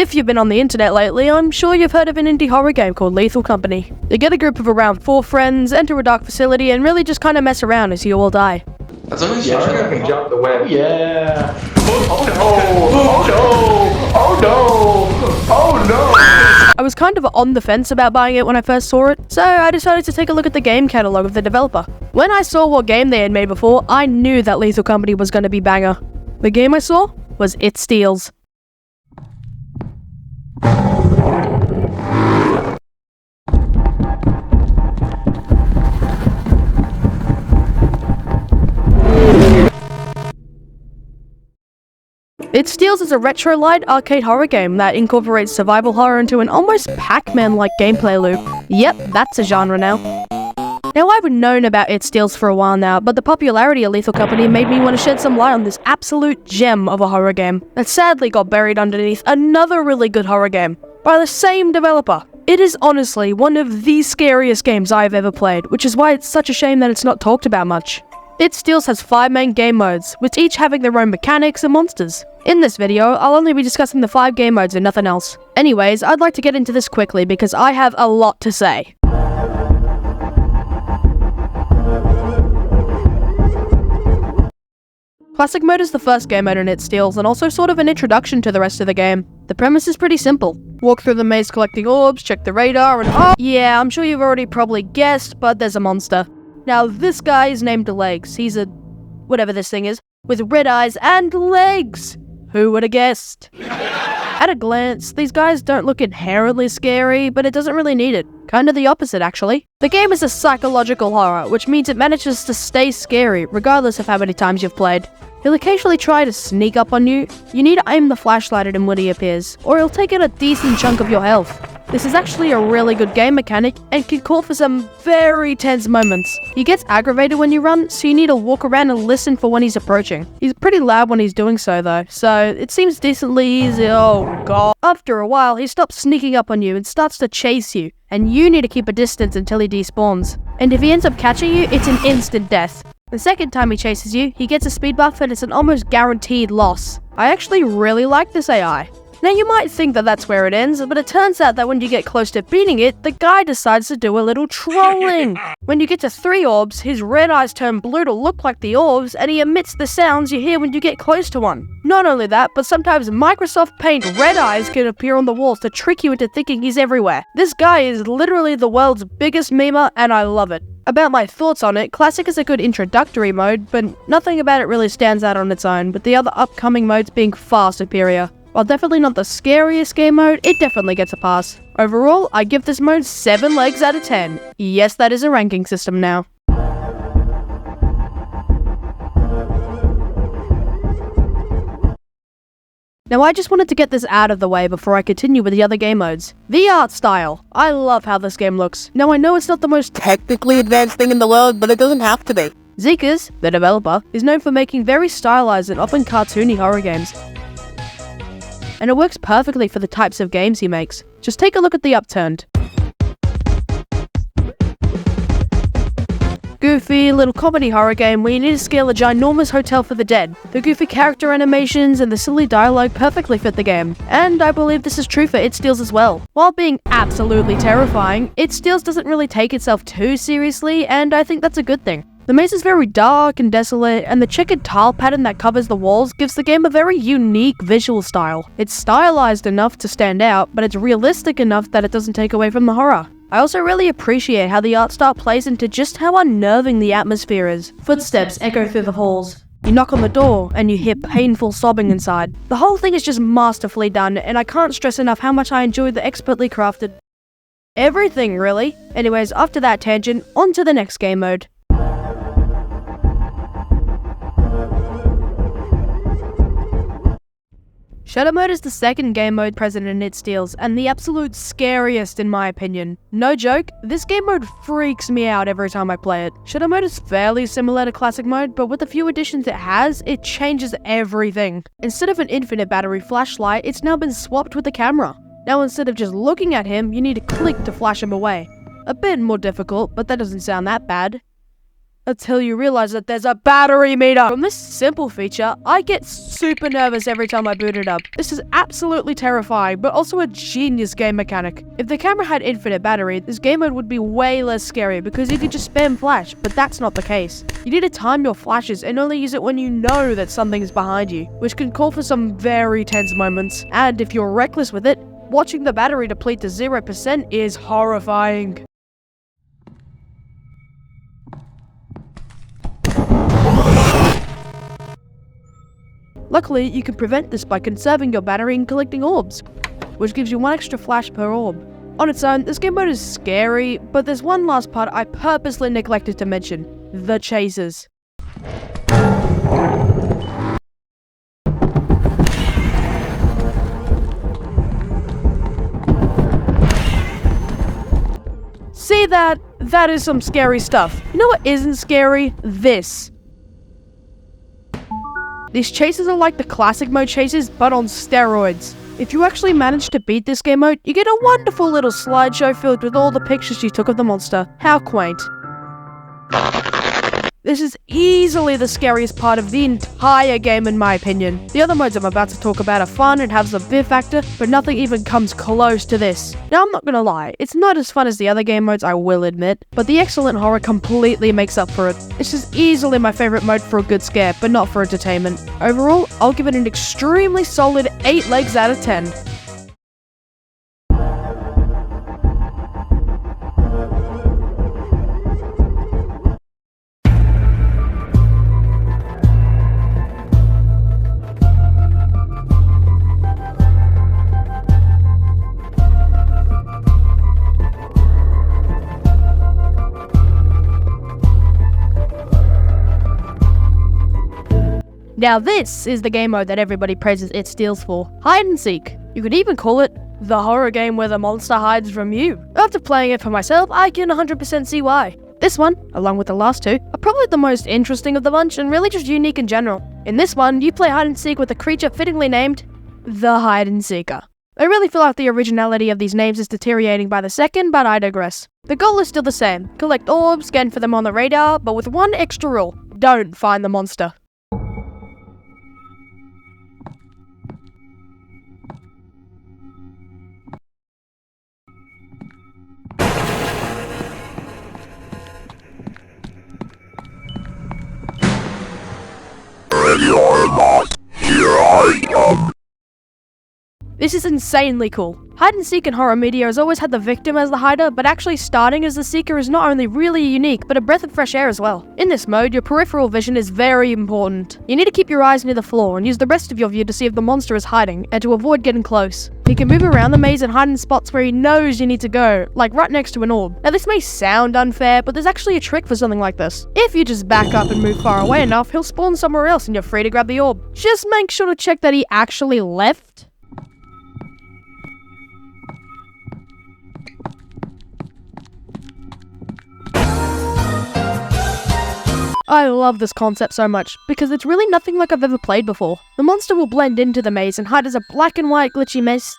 If you've been on the internet lately, I'm sure you've heard of an indie horror game called Lethal Company. You get a group of around 4 friends, enter a dark facility, and really just kind of mess around as you all die. As long as Yeah, you I can jump the web. Yeah. Oh no! I was kind of on the fence about buying it when I first saw it, so I decided to take a look at the game catalog of the developer. When I saw what game they had made before, I knew that Lethal Company was going to be banger. The game I saw was It Steals. It Steals is a retro-light arcade horror game that incorporates survival horror into an almost Pac-Man-like gameplay loop. Yep, that's a genre now. Now, I've known about It Steals for a while now, but the popularity of Lethal Company made me want to shed some light on this absolute gem of a horror game that sadly got buried underneath another really good horror game by the same developer. It is honestly one of the scariest games I've ever played, which is why it's such a shame that it's not talked about much. It Steals has 5 main game modes, with each having their own mechanics and monsters. In this video, I'll only be discussing the 5 game modes and nothing else. Anyways, I'd like to get into this quickly because I have a lot to say. Classic mode is the first game mode in It Steals and also sort of an introduction to the rest of the game. The premise is pretty simple. Walk through the maze collecting orbs, check the radar, and oh yeah, I'm sure you've already probably guessed, but there's a monster. Now this guy is named Legs. He's a whatever this thing is, with red eyes and legs. Who would have guessed? At a glance, these guys don't look inherently scary, but it doesn't really need it. Kind of the opposite, actually. The game is a psychological horror, which means it manages to stay scary, regardless of how many times you've played. He'll occasionally try to sneak up on you. You need to aim the flashlight at him when he appears, or he'll take out a decent chunk of your health. This is actually a really good game mechanic, and can call for some very tense moments. He gets aggravated when you run, so you need to walk around and listen for when he's approaching. He's pretty loud when he's doing so though, so it seems decently easy. Oh god. After a while, he stops sneaking up on you and starts to chase you, and you need to keep a distance until he despawns. And if he ends up catching you, it's an instant death. The second time he chases you, he gets a speed buff and it's an almost guaranteed loss. I actually really like this AI. Now you might think that that's where it ends, but it turns out that when you get close to beating it, the guy decides to do a little trolling. When you get to 3 orbs, his red eyes turn blue to look like the orbs, and he emits the sounds you hear when you get close to one. Not only that, but sometimes Microsoft Paint red eyes can appear on the walls to trick you into thinking he's everywhere. This guy is literally the world's biggest memer, and I love it. About my thoughts on it, Classic is a good introductory mode, but nothing about it really stands out on its own, with the other upcoming modes being far superior. While definitely not the scariest game mode, it definitely gets a pass. Overall, I give this mode 7 legs out of 10. Yes, that is a ranking system now. Now I just wanted to get this out of the way before I continue with the other game modes. The art style. I love how this game looks. Now I know it's not the most technically advanced thing in the world, but it doesn't have to be. Zekas, the developer, is known for making very stylized and often cartoony horror games. And it works perfectly for the types of games he makes. Just take a look at the Upturned. Goofy little comedy horror game where you need to scale a ginormous hotel for the dead. The goofy character animations and the silly dialogue perfectly fit the game. And I believe this is true for It Steals as well. While being absolutely terrifying, It Steals doesn't really take itself too seriously, and I think that's a good thing. The maze is very dark and desolate, and the checkered tile pattern that covers the walls gives the game a very unique visual style. It's stylized enough to stand out, but it's realistic enough that it doesn't take away from the horror. I also really appreciate how the art style plays into just how unnerving the atmosphere is. Footsteps echo through the halls. You knock on the door, and you hear painful sobbing inside. The whole thing is just masterfully done, and I can't stress enough how much I enjoy the expertly crafted everything, really. Anyways, after that tangent, on to the next game mode. Shadow Mode is the second game mode present in It Steals, and the absolute scariest in my opinion. No joke, this game mode freaks me out every time I play it. Shadow Mode is fairly similar to Classic Mode, but with the few additions it has, it changes everything. Instead of an infinite battery flashlight, it's now been swapped with the camera. Now instead of just looking at him, you need to click to flash him away. A bit more difficult, but that doesn't sound that bad. until you realize that there's a battery meter. From this simple feature, I get super nervous every time I boot it up. This is absolutely terrifying, but also a genius game mechanic. If the camera had infinite battery, this game mode would be way less scary because you could just spam flash, but that's not the case. You need to time your flashes and only use it when you know that something's behind you, which can call for some very tense moments. And if you're reckless with it, watching the battery deplete to 0% is horrifying. Luckily, you can prevent this by conserving your battery and collecting orbs, which gives you 1 extra flash per orb. On its own, this game mode is scary, but there's one last part I purposely neglected to mention: the chases. See that? That is some scary stuff. You know what isn't scary? This. These chases are like the classic mode chases, but on steroids. If you actually manage to beat this game mode, you get a wonderful little slideshow filled with all the pictures you took of the monster. How quaint. This is easily the scariest part of the entire game in my opinion. The other modes I'm about to talk about are fun and have some fear factor, but nothing even comes close to this. Now I'm not gonna lie, it's not as fun as the other game modes, I will admit, but the excellent horror completely makes up for it. This is easily my favorite mode for a good scare, but not for entertainment. Overall, I'll give it an extremely solid 8 legs out of 10. Now this is the game mode that everybody praises it steals for. Hide and seek. You could even call it the horror game where the monster hides from you. After playing it for myself, I can 100% see why. This one, along with the last two, are probably the most interesting of the bunch and really just unique in general. In this one, you play hide and seek with a creature fittingly named the Hide and Seeker. I really feel like the originality of these names is deteriorating by the second, but I digress. The goal is still the same. Collect orbs, scan for them on the radar, but with one extra rule. Don't find the monster. This is insanely cool. Hide and seek in horror media has always had the victim as the hider, but actually starting as the seeker is not only really unique, but a breath of fresh air as well. In this mode, your peripheral vision is very important. You need to keep your eyes near the floor and use the rest of your view to see if the monster is hiding, and to avoid getting close. He can move around the maze and hide in spots where he knows you need to go, like right next to an orb. Now this may sound unfair, but there's actually a trick for something like this. If you just back up and move far away enough, he'll spawn somewhere else and you're free to grab the orb. Just make sure to check that he actually left. I love this concept so much, because it's really nothing like I've ever played before. The monster will blend into the maze and hide as a black and white glitchy maze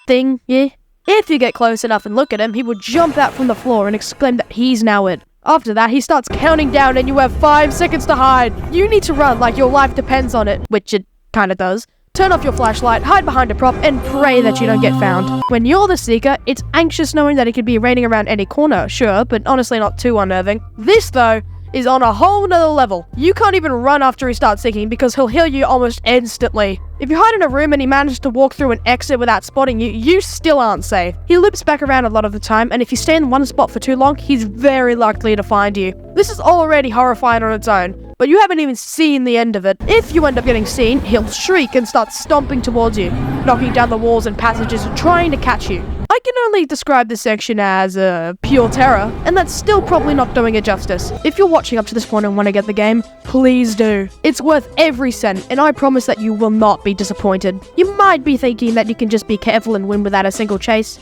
thing, yeah? If you get close enough and look at him, he will jump out from the floor and exclaim that he's now it. After that, he starts counting down and you have 5 seconds to hide. You need to run like your life depends on it, which it kinda does. Turn off your flashlight, hide behind a prop, and pray that you don't get found. When you're the seeker, it's anxious knowing that he could be raiding around any corner, sure, but honestly not too unnerving. This, though, is on a whole nother level. You can't even run after he starts seeking because he'll hear you almost instantly. If you hide in a room and he manages to walk through an exit without spotting you, you still aren't safe. He loops back around a lot of the time, and if you stay in one spot for too long, he's very likely to find you. This is already horrifying on its own, but you haven't even seen the end of it. If you end up getting seen, he'll shriek and start stomping towards you, knocking down the walls and passages and trying to catch you. I can only describe this section as pure terror, and that's still probably not doing it justice. If you're watching up to this point and want to get the game, please do. It's worth every cent, and I promise that you will not be disappointed. You might be thinking that you can just be careful and win without a single chase.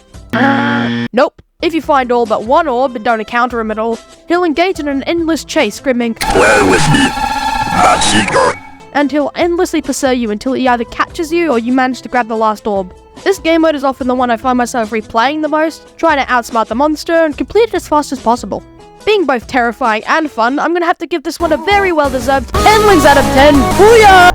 Nope. If you find all but one orb and don't encounter him at all, he'll engage in an endless chase, screaming, "Play with me, my seeker," and he'll endlessly pursue you until he either catches you or you manage to grab the last orb. This game mode is often the one I find myself replaying the most, trying to outsmart the monster and complete it as fast as possible. Being both terrifying and fun, I'm gonna have to give this one a very well-deserved 10 wings out of 10. Booyah!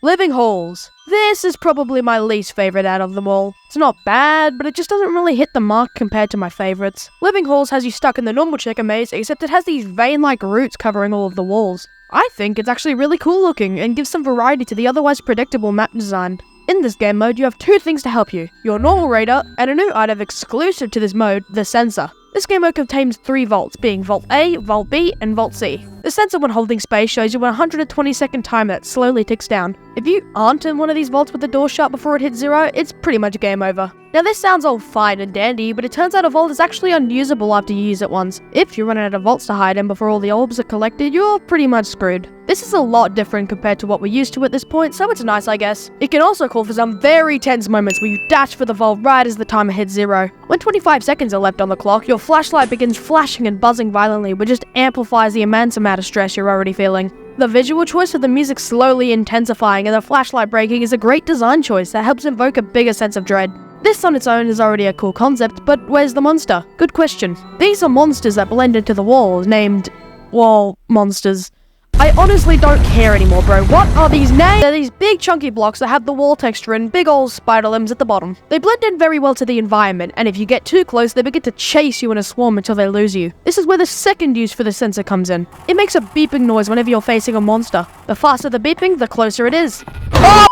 Living halls. This is probably my least favorite out of them all. It's not bad, but it just doesn't really hit the mark compared to my favorites. Living halls has you stuck in the normal checker maze, except it has these vein-like roots covering all of the walls. I think it's actually really cool looking and gives some variety to the otherwise predictable map design. In this game mode, you have two things to help you: your normal radar and a new item exclusive to this mode, the sensor. This game mode contains 3 vaults, being Vault A, Vault B, and Vault C. The sensor when holding space shows you a 120-second timer that slowly ticks down. If you aren't in one of these vaults with the door shut before it hits 0, it's pretty much game over. Now this sounds all fine and dandy, but it turns out a vault is actually unusable after you use it once. If you run out of vaults to hide in before all the orbs are collected, you're pretty much screwed. This is a lot different compared to what we're used to at this point, so it's nice I guess. It can also call for some very tense moments where you dash for the vault right as the timer hits 0. When 25 seconds are left on the clock, your flashlight begins flashing and buzzing violently, which just amplifies the immense amount of stress you're already feeling. The visual choice with the music slowly intensifying and the flashlight breaking is a great design choice that helps invoke a bigger sense of dread. This on its own is already a cool concept, but where's the monster? Good question. These are monsters that blend into the walls, named, well, monsters. I honestly don't care anymore, bro. What are these names? They're these big chunky blocks that have the wall texture and big old spider limbs at the bottom. They blend in very well to the environment, and if you get too close, they begin to chase you in a swarm until they lose you. This is where the second use for the sensor comes in. It makes a beeping noise whenever you're facing a monster. The faster the beeping, the closer it is.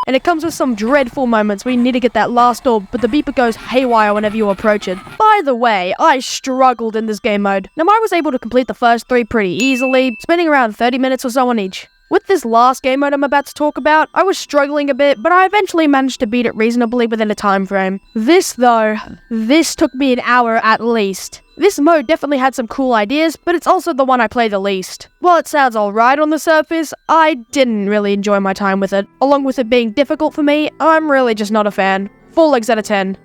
And it comes with some dreadful moments where you need to get that last orb, but the beeper goes haywire whenever you approach it. By the way, I struggled in this game mode. Now I was able to complete the first 3 pretty easily, spending around 30 minutes or so on each. With this last game mode I'm about to talk about, I was struggling a bit, but I eventually managed to beat it reasonably within a time frame. This took me an hour at least. This mode definitely had some cool ideas, but it's also the one I play the least. While it sounds alright on the surface, I didn't really enjoy my time with it. Along with it being difficult for me, I'm really just not a fan. 4 legs out of 10.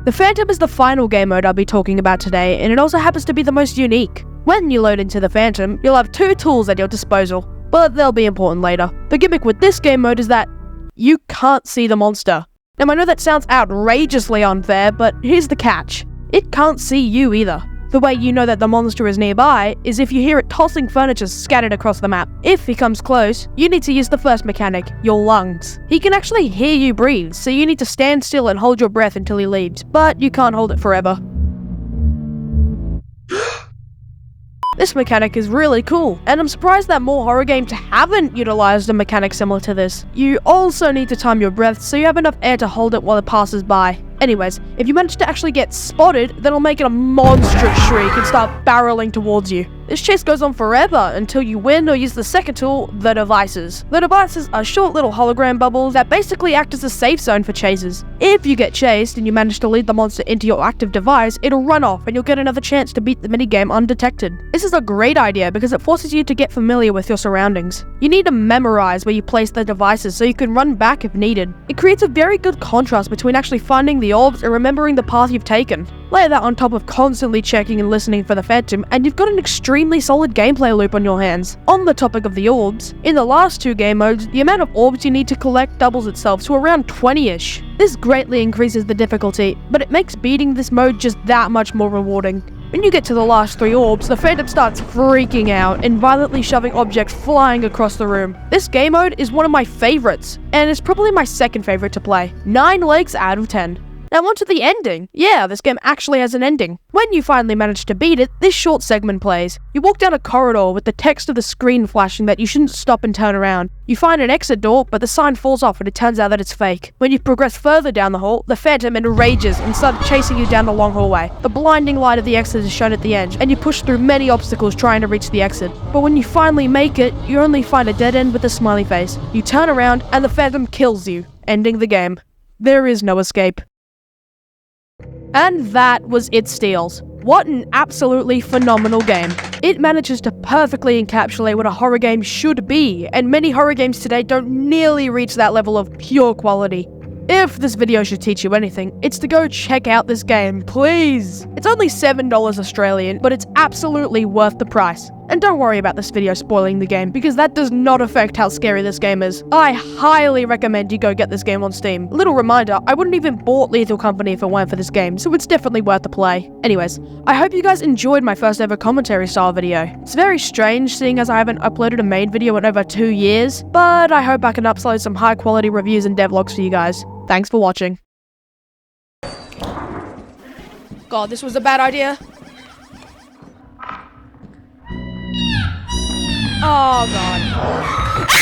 The Phantom is the final game mode I'll be talking about today, and it also happens to be the most unique. When you load into the Phantom, you'll have 2 tools at your disposal, but they'll be important later. The gimmick with this game mode is that you can't see the monster. Now I know that sounds outrageously unfair, but here's the catch. It can't see you either. The way you know that the monster is nearby is if you hear it tossing furniture scattered across the map. If he comes close, you need to use the first mechanic, your lungs. He can actually hear you breathe, so you need to stand still and hold your breath until he leaves, but you can't hold it forever. This mechanic is really cool, and I'm surprised that more horror games haven't utilized a mechanic similar to this. You also need to time your breath so you have enough air to hold it while it passes by. Anyways, if you manage to actually get spotted, then it'll make it a monstrous shriek and start barreling towards you. This chase goes on forever until you win or use the second tool, the devices. The devices are short little hologram bubbles that basically act as a safe zone for chasers. If you get chased and you manage to lead the monster into your active device, it'll run off and you'll get another chance to beat the minigame undetected. This is a great idea because it forces you to get familiar with your surroundings. You need to memorize where you place the devices so you can run back if needed. It creates a very good contrast between actually finding the orbs and remembering the path you've taken. Layer that on top of constantly checking and listening for the Phantom, and you've got an extremely solid gameplay loop on your hands. On the topic of the orbs, in the last 2 game modes, the amount of orbs you need to collect doubles itself to around 20-ish. This greatly increases the difficulty, but it makes beating this mode just that much more rewarding. When you get to the last 3 orbs, the Phantom starts freaking out and violently shoving objects flying across the room. This game mode is one of my favorites, and it's probably my second favorite to play. 9 legs out of 10. Now on to the ending. Yeah, this game actually has an ending. When you finally manage to beat it, this short segment plays. You walk down a corridor with the text of the screen flashing that you shouldn't stop and turn around. You find an exit door, but the sign falls off and it turns out that it's fake. When you progress further down the hall, the Phantom enrages and starts chasing you down the long hallway. The blinding light of the exit is shown at the edge, and you push through many obstacles trying to reach the exit. But when you finally make it, you only find a dead end with a smiley face. You turn around, and the Phantom kills you, ending the game. There is no escape. And that was It Steals. What an absolutely phenomenal game. It manages to perfectly encapsulate what a horror game should be, and many horror games today don't nearly reach that level of pure quality. If this video should teach you anything, it's to go check out this game, please! It's only $7 Australian, but it's absolutely worth the price. And don't worry about this video spoiling the game, because that does not affect how scary this game is. I highly recommend you go get this game on Steam. Little reminder, I wouldn't even bought Lethal Company if it weren't for this game, so it's definitely worth the play. Anyways, I hope you guys enjoyed my first ever commentary style video. It's very strange seeing as I haven't uploaded a main video in over 2 years, but I hope I can upload some high quality reviews and devlogs for you guys. Thanks for watching. God, this was a bad idea. Oh god.